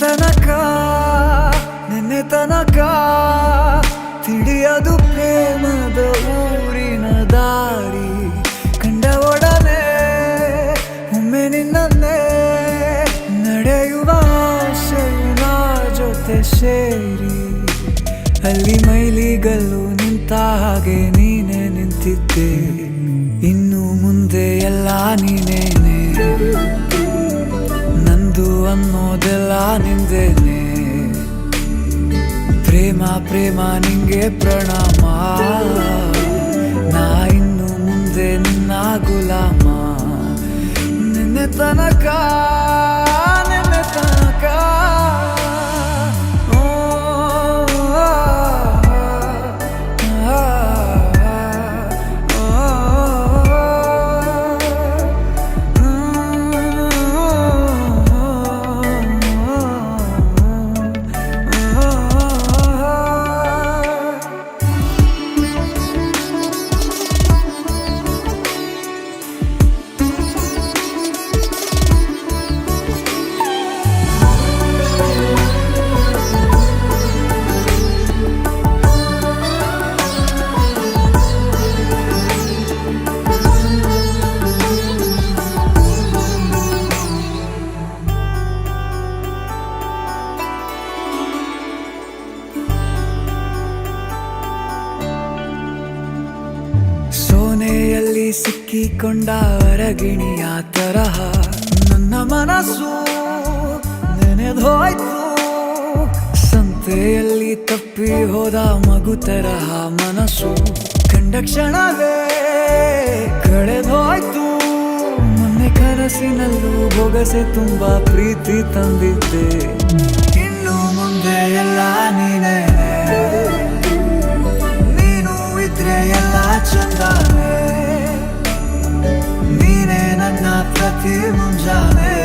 ತನಕ ನಿನ್ನೆ ತನಕ ತಿಳಿಯದು ಪ್ರೇಮದ ಊರಿನ ದಾರಿ ಕಂಡ ಒಡನೆ ಒಮ್ಮೆ ನಿನ್ನೇ ನಡೆಯುವ ಆಸೆಯ ಜೊತೆ ಸೇರಿ ಅಲ್ಲಿ ಮೈಲಿಗಲ್ಲು ನಿಂತ ಹಾಗೆ ನೀನೆ ನಿಂತಿದ್ದೆ ಇನ್ನು ಮುಂದೆ ಎಲ್ಲ ನೀನೇನೆ ನಂದು ಅನ್ನೋದೆಲ್ಲ ನಿಂದೇನೆ ಪ್ರೇಮ ಪ್ರೇಮ ನಿಂಗೆ ಪ್ರಣಾಮ ನಾ ಇನ್ನು ಮುಂದೆ ನಿನ್ನ ಗುಲಾಮ ನಿನ್ನೆ ತನಕ ನಿನ್ನೆ ತನಕ ಸೋನೆಯಲ್ಲಿ ಸಿಕ್ಕಿಕೊಂಡ ಅರಗಿಣಿಯ ತರಹ ನನ್ನ ಮನಸ್ಸು ನೆನೆದೋಯ್ತು ಸಂತೆಯಲ್ಲಿ ತಪ್ಪಿ ಹೋದ ಮಗು ತರಹ ಮನಸ್ಸು ಕಂಡ ಕ್ಷಣವೇ ಕಳೆದೋಯ್ತು ಮೊನ್ನೆ ಕನಸಿನಲ್ಲೂ ಬೊಗಸೆ ತುಂಬಾ ಪ್ರೀತಿ ತಂದಿದ್ದೆ ಇನ್ನು ಮುಂದೆ ಎಲ್ಲ ನೀನೇ ಎಲ್ಲ ಚಂದಾನೆ ನೀನೇ ನನ್ನ ಪ್ರತಿ ಮುಂಜಾನೆ